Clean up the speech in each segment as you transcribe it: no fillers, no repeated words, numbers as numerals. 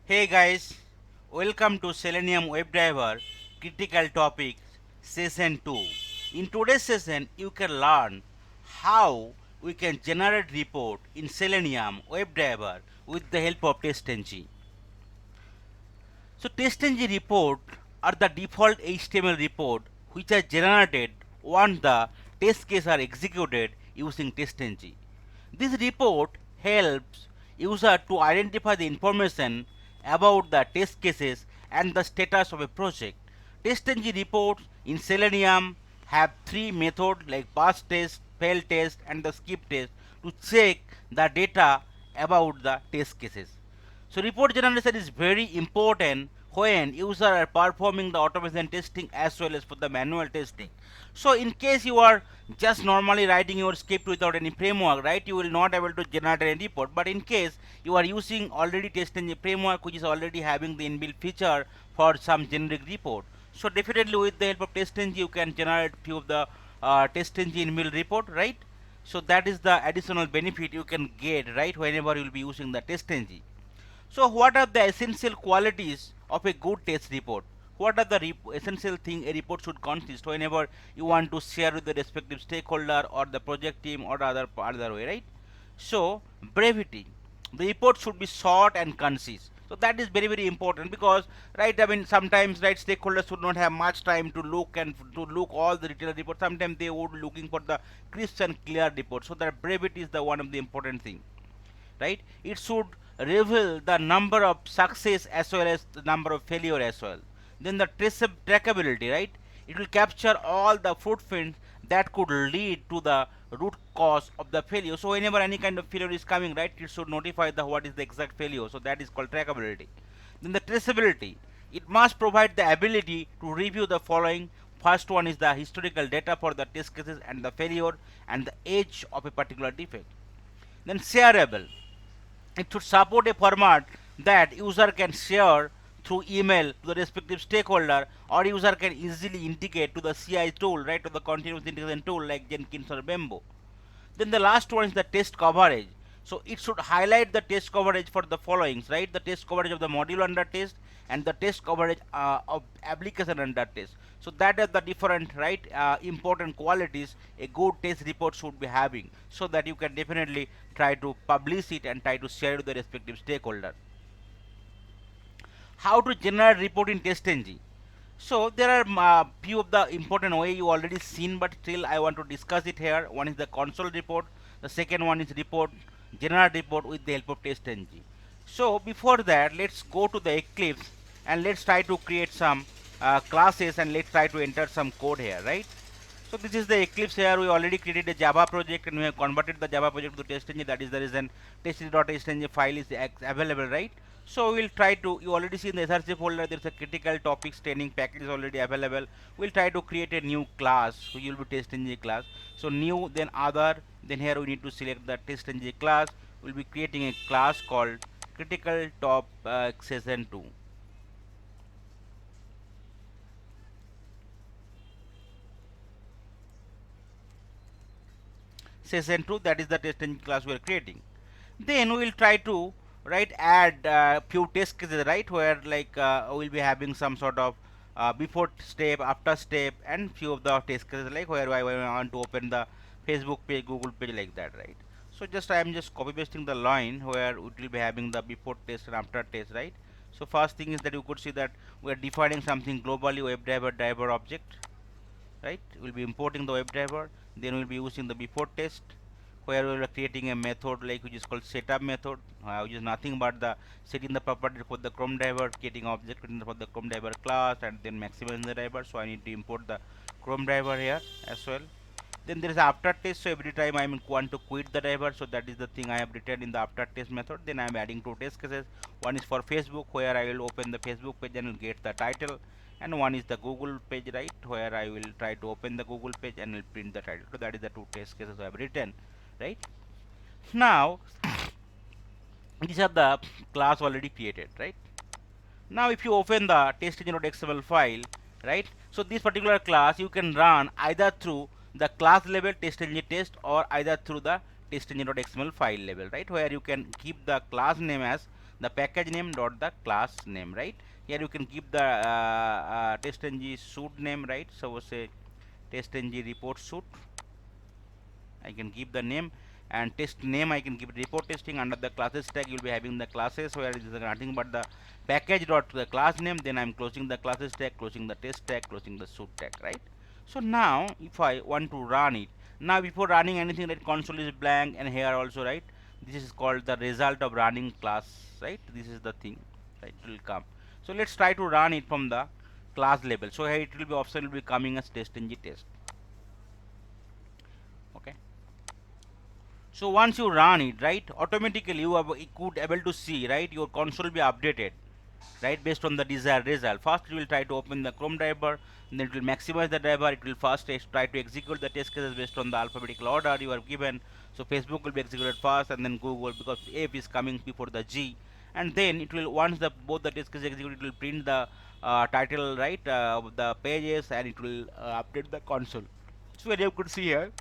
Hey guys, welcome to Selenium WebDriver Critical Topics Session 2. In today's session, you can learn how we can generate report in Selenium WebDriver with the help of TestNG. So TestNG report are the default HTML report which are generated once the test case are executed using TestNG. This report helps user to identify the information about the test cases and the status of a project. TestNG reports in Selenium have three methods like pass test, fail test and the skip test to check the data about the test cases. So report generation is very important when users are performing the automation testing as well as for the manual testing. So in case you are just normally writing your script without any framework, right, you will not able to generate any report. But in case you are using already TestNG framework which is already having the inbuilt feature for some generic report. So definitely with the help of TestNG you can generate few of the TestNG inbuilt report, right? So that is the additional benefit you can get, right, whenever you will be using the TestNG. So what are the essential qualities of a good test report? What are the essential thing a report should consist whenever you want to share with the respective stakeholder or the project team or other way, right? So brevity. The report should be short and concise. So that is very important because, right, I mean sometimes, right, stakeholders should not have much time to look and to look all the detailed reports. Sometimes they would looking for the crisp and clear report. So that brevity is the one of the important thing, right? It should reveal the number of success as well as the number of failure as well. Then the trackability, right? It will capture all the footprints that could lead to the root cause of the failure. So whenever any kind of failure is coming, right, it should notify the what is the exact failure. So that is called trackability. Then the traceability. It must provide the ability to review the following. First one is the historical data for the test cases and the failure and the age of a particular defect. Then shareable. It should support a format that user can share through email to the respective stakeholder, or user can easily indicate to the CI tool, right, to the continuous integration tool like Jenkins or Bembo. Then the last one is the test coverage. So it should highlight the test coverage for the followings, right? The test coverage of the module under test and the test coverage of application under test. So that are the different, right, important qualities a good test report should be having, so that you can definitely try to publish it and try to share with the respective stakeholder. How to generate report in TestNG? So there are few of the important way you already seen, but still I want to discuss it here. One is the console report. The second one is report, generate report with the help of TestNG. So before that, let's go to the Eclipse and let's try to create some classes and let's try to enter some code here, right? So this is the Eclipse here. We already created a Java project and we have converted the Java project to TestNG. That is the reason test.tstng file is available, right? So we'll try to, you already see in the SRC folder there's a critical topics training package is already available. We'll try to create a new class, so you'll be TestNG class. So new, then other, then here we need to select the TestNG class. We'll be creating a class called critical top session 2. Session 2, that is the TestNG class we are creating. Then we will try to, right, add few test cases, right, where like we'll be having some sort of before step, after step, and few of the test cases like where I want to open the Facebook page, Google page, like that, right? So just I am just copy pasting the line where it will be having the before test and after test, right? So first thing is that you could see that we are defining something globally WebDriver driver object, right? We'll be importing the WebDriver, then we'll be using the before test where we are creating a method like which is called setup method, which is nothing but the setting the property for the Chrome driver, creating object for the Chrome driver class, and then maximizing the driver. So I need to import the Chrome driver here as well. Then there is after test. So every time I want to quit the driver, so that is the thing I have written in the after test method. Then I am adding two test cases. One is for Facebook where I will open the Facebook page and will get the title, and one is the Google page, right, where I will try to open the Google page and will print the title. So that is the two test cases I have written, right? Now these are the class already created, right? Now if you open the testng.xml file, right, so this particular class you can run either through the class level testng or either through the testng.xml file level, right, where you can keep the class name as the package name dot the class name, right? Here you can give the TestNG suite name, right? So say TestNG report suite. I can give the name, and test name I can give report testing. Under the classes tag you will be having the classes where it is nothing but the package dot the class name. Then I'm closing the classes tag, closing the test tag, closing the suite tag, right? So now if I want to run it, now before running anything, that console is blank, and here also, right, this is called the result of running class, right? This is the thing, right? It will come. So let's try to run it from the class level. So here it will be option will be coming as TestNG test. Okay. So once you run it, right, automatically you could able to see, right, your console will be updated, right, based on the desired result. First you will try to open the Chrome driver, then it will maximize the driver. It will first try to execute the test cases based on the alphabetical order you are given. So Facebook will be executed first, and then Google, because F is coming before the G, and then it will, once the both the test cases execute, it will print the title, right, of the pages, and it will update the console. So you could see here,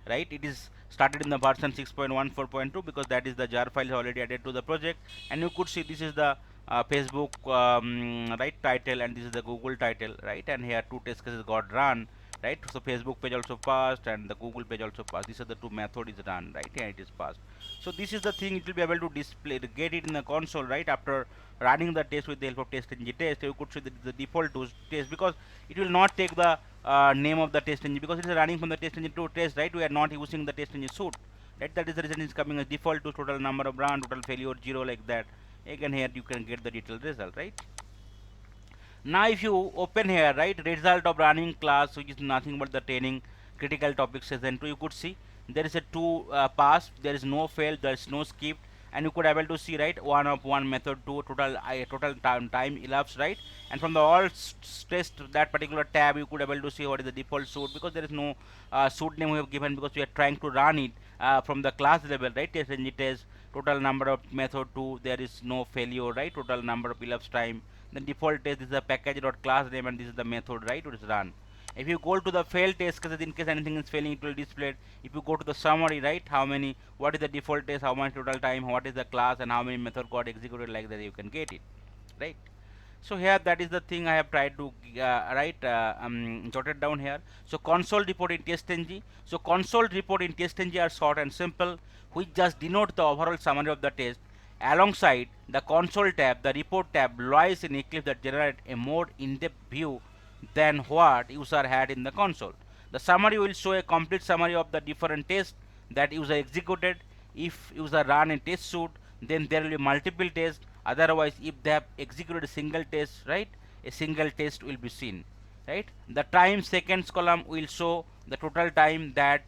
right, it is started in the version 6.14.2 because that is the jar file is already added to the project. And you could see this is the Facebook right title, and this is the Google title, right, and here two test cases got run, right. So Facebook page also passed and the Google page also passed. These are the two method is run, right, and it is passed. So this is the thing, it will be able to display, get it in the console, right, after running the test with the help of TestNG test. You could see the default to test, because it will not take the name of the TestNG, because it is running from the TestNG to test, right. We are not using the TestNG suite, right. That is the reason it's coming as default to total number of run, total failure 0, like that. Again here you can get the detailed result, right. Now if you open here, right, result of running class, which is nothing but the training critical topic season 2, you could see there is a 2 pass, there is no fail, there is no skip, and you could able to see, right, 1 of 1 method 2 total time elapsed, right. And from the all test that particular tab you could able to see what is the default suite, because there is no suite name we have given, because we are trying to run it from the class level, right. TestNG test, total number of method 2, there is no failure, right, total number of elapsed time. The default test, this is the package dot class name, and this is the method, right, it is run. If you go to the fail test cases, in case anything is failing, it will display it. If you go to the summary, right, how many, what is the default test, how much total time, what is the class, and how many method got executed, like that you can get it, right. So here that is the thing I have tried to write jotted down here. So console report in TestNG. So console report in TestNG are short and simple, which just denote the overall summary of the test. Alongside the console tab, the report tab lies in Eclipse that generate a more in-depth view than what user had in the console. The summary will show a complete summary of the different tests that user executed. If user run a test suite, then there will be multiple tests. Otherwise, if they have executed a single test, right, a single test will be seen, right. The time seconds column will show the total time that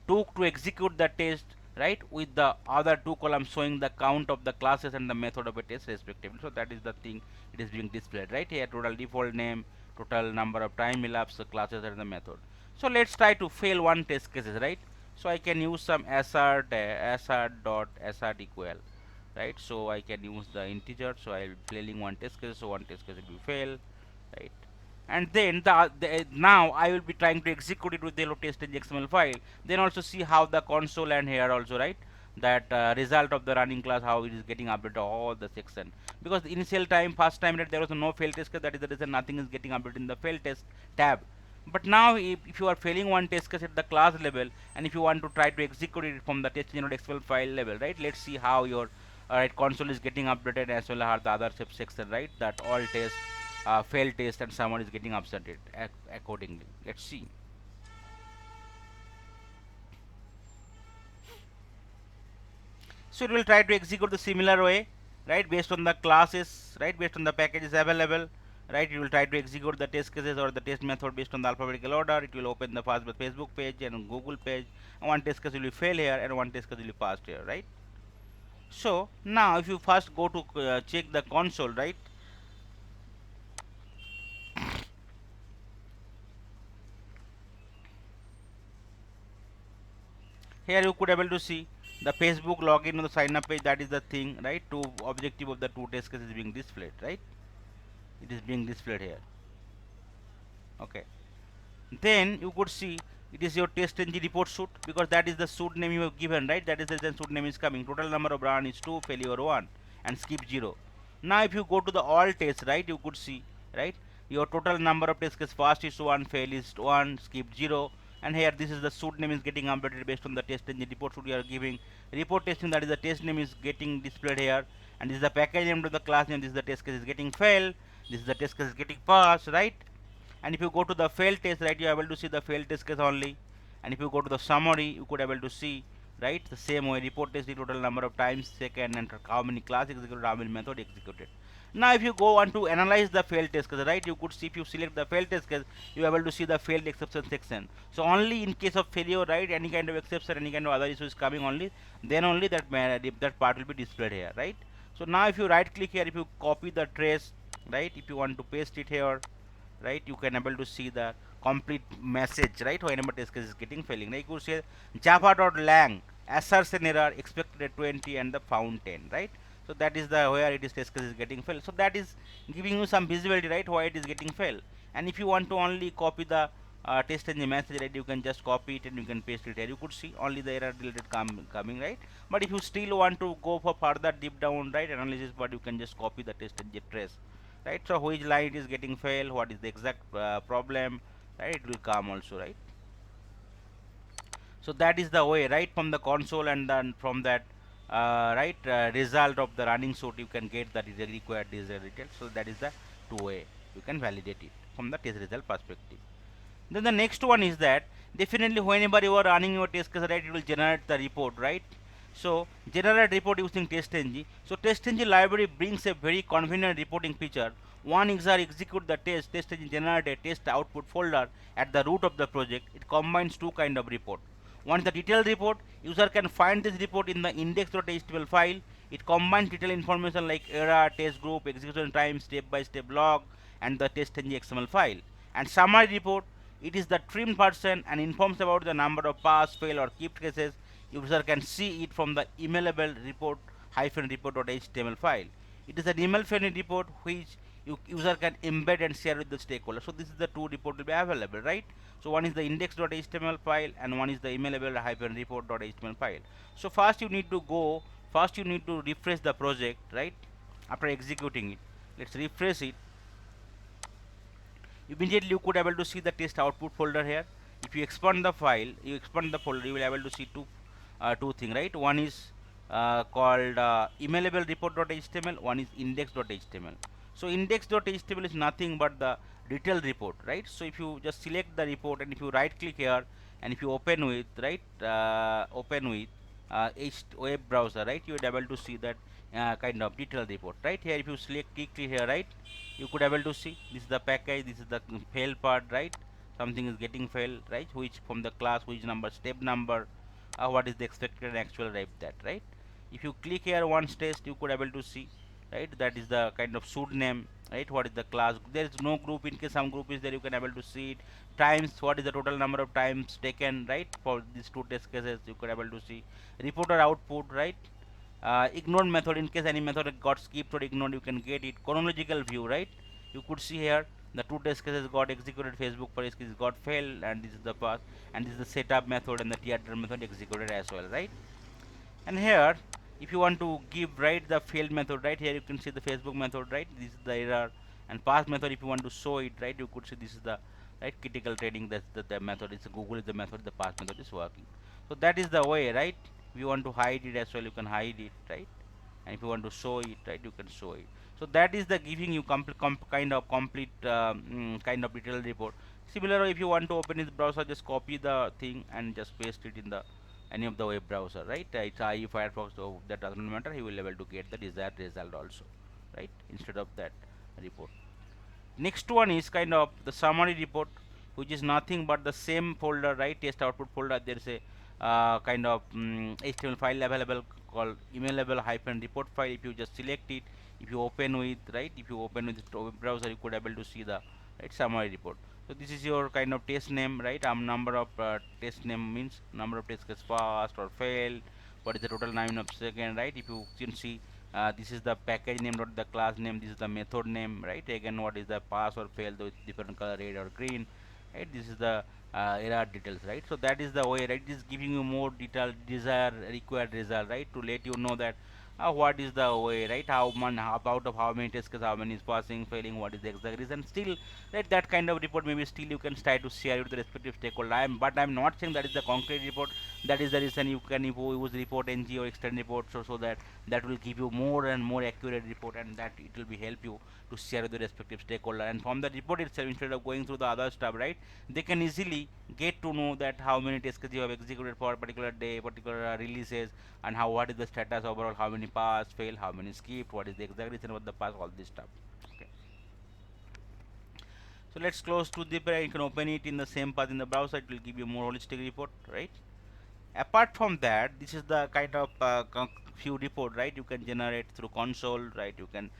took to execute the test, right, with the other two columns showing the count of the classes and the method of a test respectively. So that is the thing, it is being displayed, right here, total default name, total number of time elapsed, the classes and the method. So let's try to fail one test cases, right. So I can use some assert dot assert equal, right. So I can use the integer, so I will be failing one test case, so one test case will be fail, right. And then now I will be trying to execute it with the hello TestNG XML file, then also see how the console, and here also, right, that result of the running class, how it is getting updated all the section, because the initial time, first time that there was no fail test case, that is the reason nothing is getting updated in the fail test tab. But now if you are failing one test case at the class level, and if you want to try to execute it from the TestNG.xml file level, right, let's see how your right console is getting updated, as well as the other section, right, that all tests failed test and someone is getting updated accordingly. Let's see. So it will try to execute the similar way, right, based on the classes, right, based on the packages available, right. It will try to execute the test cases or the test method based on the alphabetical order. It will open the first Facebook page and Google page, and one test case will be fail here and one test case will be passed here, right. So now if you first go to check the console, right, here you could able to see the Facebook login on the sign up page, that is the thing, right, to objective of the two test cases being displayed, right, it is being displayed here. Okay, then you could see it is your TestNG report suite, because that is the suite name you have given, right, that is the reason suite name is coming. Total number of run is 2, failure 1. and skip 0. Now if you go to the all tests, right, you could see, right, your total number of test cases, fast is 1, fail is 1, skip 0. And here this is the suit name is getting updated based on the TestNG report suit you are giving. Report testing, that is the test name is getting displayed here, and this is the package name to the class name. This is the test case is getting failed, this is the test case is getting passed, right? And if you go to the failed test, right, you are able to see the failed test case only. And if you go to the summary, you could able to see, right, the same way report test the total number of times second and how many class executed, how many method executed. Now if you go on to analyze the failed test case, right, you could see, if you select the failed test case, you are able to see the failed exception section. So only in case of failure, right, any kind of exception, any kind of other issue is coming only, then only that part will be displayed here, right? So now if you right click here, if you copy the trace, right, if you want to paste it here, right, you can able to see the complete message, right, whenever test case is getting failing. Like you could say java.lang asserts an error, expected at 20 and the found 10, right? So that is the where it is test case is getting failed. So that is giving you some visibility, right, why it is getting failed. And if you want to only copy the test engine message, right, you can just copy it and you can paste it here. You could see only the error related coming, right? But if you still want to go for further deep down, right, analysis, but you can just copy the test engine trace, right? So which line is getting failed, what is the exact problem, right, it will come also, right? So that is the way, right, from the console, and then from that result of the running suit you can get the required result details. So that is the two way you can validate it from the test result perspective. Then the next one is that definitely whenever you are running your test case, right, it will generate the report, right? So generate report using TestNG. So TestNG library brings a very convenient reporting feature. One user execute the test, TestNG generate a test output folder at the root of the project. It combines two kind of report. One is the detailed report. User can find this report in the index.html file. It combines detailed information like error, test group, execution time, step-by-step log, and the TestNG XML file. And summary report, it is the trimmed version and informs about the number of pass, fail, or kept cases. User can see it from the emailable report report.html file. It is an email friendly report which user can embed and share with the stakeholder. So this is the two report will be available, right? So one is the index.html file and one is the emailable report.html file. So first you need to refresh the project, right? After executing it, let's refresh it. Immediately you could able to see the test output folder here. If you expand the file, you expand the folder, you will able to see two things, right? One is called emailable report.html, one is index.html. So index.html is nothing but the detailed report, right? So if you just select the report and if you right click here and if you open with, right, open with web browser, right, you would able to see that kind of detailed report, right? Here if you select click here, right, you could able to see this is the package, this is the fail part, right? Something is getting failed, right, which from the class, which number, step number, what is the expected and actual type, that, right? If you click here once test, you could able to see, right, that is the kind of suit name, right, what is the class, there is no group, in case some group is there you can able to see it, times, what is the total number of times taken, right, for these two test cases you could able to see, reporter output, right, ignored method, in case any method got skipped or ignored you can get it, chronological view, right, you could see here the two test cases got executed, Facebook for cases got failed, and this is the pass, and this is the setup method and the theater method executed as well, right? And here if you want to give, right, the failed method, right, here you can see the Facebook method, right, this is the error, and pass method if you want to show it, right, you could see this is the, right, critical trading, that's the method, it's Google is the method, the pass method is working. So that is the way, right? If you want to hide it as well you can hide it, right? And if you want to show it, right, you can show it. So that is the giving you kind of complete kind of detailed report. Similar, if you want to open this browser, just copy the thing and just paste it in the any of the web browser, right? It's IE Firefox, so that doesn't matter, he will able to get the desired result also, right, instead of that report. Next one is kind of the summary report, which is nothing but the same folder, right, test output folder, there is a kind of HTML file available called emailable report file. If you just select it, if you open with, right, if you open with the web browser, you could able to see the, right, summary report. So this is your kind of test name, right, number of test name means number of test cases passed or failed, what is the total time of second, right? If you can see this is the package name, not the class name, this is the method name, right? Again, what is the pass or fail with different color, red or green, right? This is the error details, right? So that is the way, right? It is giving you more detailed desired required result, right, to let you know that what is the way, right? About of how many test cases, how many is passing, failing, what is the exact reason. Still, right, that kind of report maybe still you can try to share it with the respective stakeholder. But I'm not saying that is the concrete report. That is the reason you can use report NG or extend report, so that that will give you more and more accurate report, and that it will be help you to share with the respective stakeholder. And from the report itself, instead of going through the other stuff, right, they can easily get to know that how many test cases you have executed for a particular day, particular releases, and how what is the status overall, how many pass, fail, how many skipped, what is the exact reason of the pass, all this stuff. Okay. So let's close to the you can open it in the same path in the browser. It will give you more holistic report, right? Apart from that, this is the kind of few report, right, you can generate through console, right? You can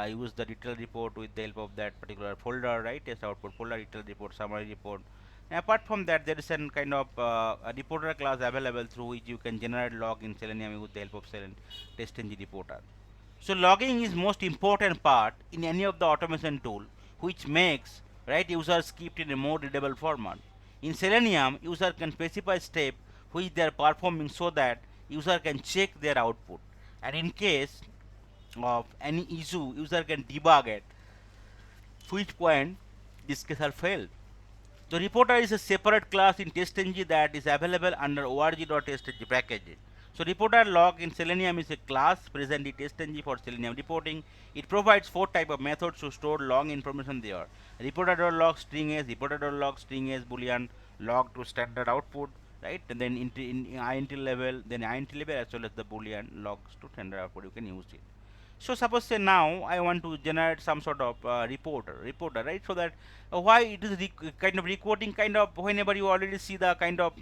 use the detailed report with the help of that particular folder, right? Test output folder, detailed report, summary report. And apart from that, there is an kind of a reporter class available through which you can generate log in Selenium with the help of TestNG reporter. So logging is most important part in any of the automation tool, which makes, right, users keep it in a more readable format. In Selenium, user can specify step which they are performing so that user can check their output, and in case of any issue, user can debug at which point this case are failed. The reporter is a separate class in TestNG that is available under org.testng package. So reporter log in Selenium is a class present in TestNG for Selenium reporting. It provides four type of methods to store log information there. Reporter.log string s, reporter.log string s boolean log to standard output, right? And then in int level, then int level as well as the boolean logs to standard output. You can use it. So suppose say now I want to generate some sort of reporter, right? So that why it is kind of recording, kind of whenever you already see the kind of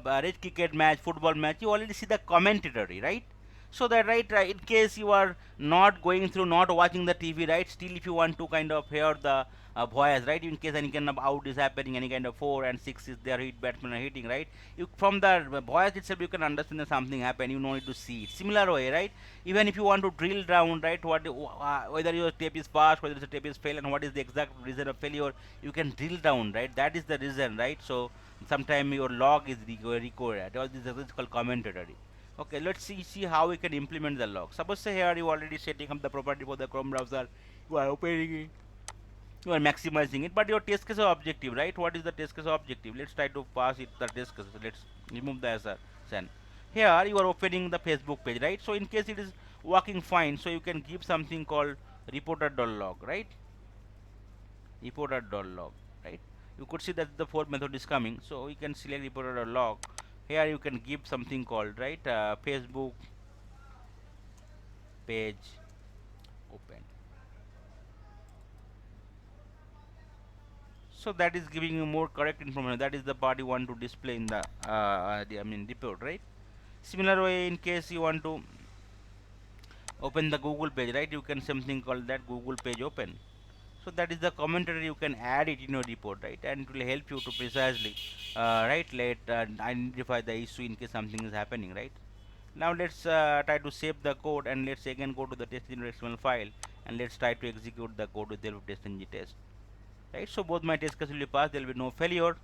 red cricket match, football match, you already see the commentary, right? So that, right, in case you are not going through, not watching the TV, right, still if you want to kind of hear the voice, right, in case any kind of out is happening, any kind of 4 and 6 is there, hit batsman are hitting, right, you from the voice itself you can understand that something happened, you don't need to see it. Similar way, right, even if you want to drill down, right, whether your tape is passed, whether the tape is failed, and what is the exact reason of failure, you can drill down, right, that is the reason, right. So sometime your log is recorded, or this is called commentary. Okay, let's see how we can implement the log. Suppose say here you already setting up the property for the Chrome browser, you are opening it, you are maximizing it, but your test case objective, right? What is the test case objective? Let's try to pass it the test case. Let's remove the assertion. Here you are opening the Facebook page, right? So in case it is working fine, so you can give something called reporter.log, right? Reporter.log, right? You could see that the fourth method is coming, so we can select reporter.log. Here you can give something called, right, Facebook page open. So that is giving you more correct information. That is the part you want to display in the report, right? Similar way, in case you want to open the Google page, right, you can something called that Google page open. So that is the commentary, you can add it in your report, right, and it will help you to precisely right, let identify the issue in case something is happening, right. Now let's try to save the code, and let's again go to the test.xml file, and let's try to execute the code with the help of testng test, right. So both my test cases will be passed, there will be no failure,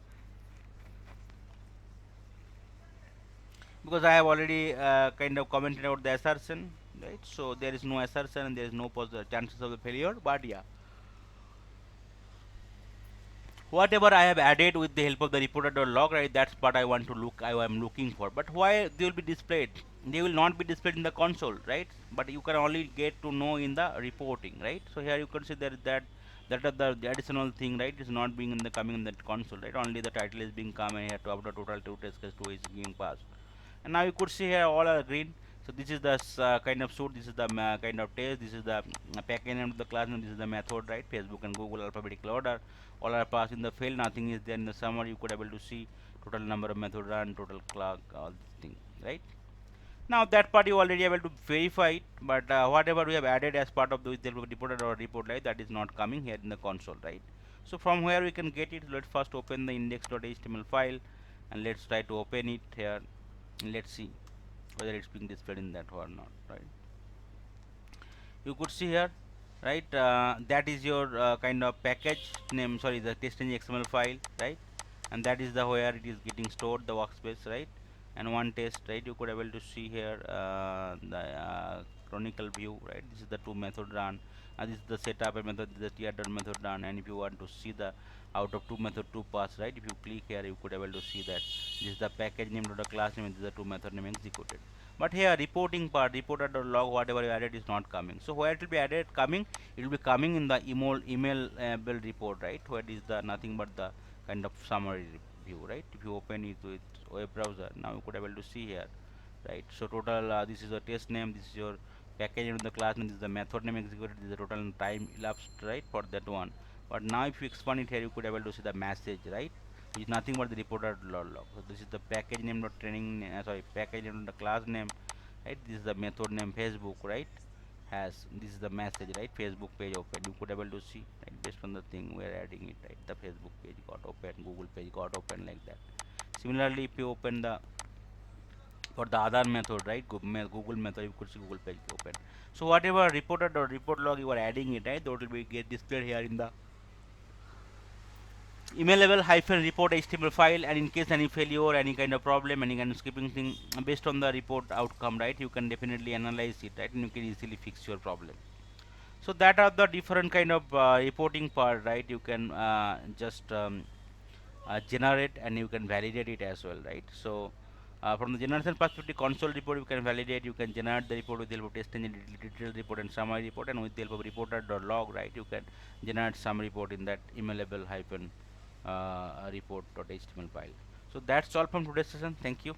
because I have already kind of commented about the assertion, right. So there is no assertion and there is no chances of the failure, but yeah, whatever I have added with the help of the reporter.log, right, that's what I want to I am looking for. But why they will be displayed? They will not be displayed in the console, right? But you can only get to know in the reporting, right? So here you can see that the additional thing, right, is not being in the coming in the console, right? Only the title is being come, and here to after total two test case 2 is being passed. And now you could see here all are green. So this is the kind of suit, this is the kind of test, this is the package name of the class name, this is the method, right, Facebook and Google alphabetical order, all are passed. In the fail, nothing is there. In the summary you could able to see total number of method run, total clock, all these things, right. Now that part you already able to verify it, but whatever we have added as part of the reported or report, right, that is not coming here in the console, right. So from where we can get it, let's first open the index.html file, and let's try to open it here, and let's see whether it's being displayed in that or not, right. You could see here, right, that is your kind of package name, sorry, the testng xml file, right, and that is the where it is getting stored, the workspace, right. and one test, right? You could able to see here the chronicle view, right? This is the two method run, and this is the setup and method, this is the teardown method run. And if you want to see the out of two method two pass, right? If you click here, you could able to see that this is the package name, the class name, and this is the two method name executed. But here reporting part, reported or log, whatever you added is not coming. So where it will be added coming, it will be coming in the email build report, right? Where is the nothing but the kind of summary view, right? If you open it with web browser, now you could able to see here, right? So total, this is a test name, this is your package name, the class name, this is the method name executed, this is the total time elapsed, right, for that one. But now if you expand it here, you could able to see the message, right, which is nothing but the reported log. So this is the package name dot training, sorry, package name dot the class name, right? This is the method name Facebook, right? Has this is the message, right? Facebook page open. You could able to see, right, based on the thing we are adding it, right? The Facebook page got open, Google page got open, like that. Similarly, if you open the for the other method, right, Google method, you could see Google page open. So whatever reported or report log you are adding it, right, that will be get displayed here in the email level hyphen report HTML file. And in case any failure, any kind of problem, any kind of skipping thing, based on the report outcome, right, you can definitely analyze it, right, and you can easily fix your problem. So that are the different kind of reporting part, right? You can just generate and you can validate it as well, right? So from the generation perspective, console report you can validate, you can generate the report with the help of TestNG detailed report and summary report, and with the help of reporter.log, right, you can generate some report in that emailable hyphen report.html file. So that's all from today's session. Thank you.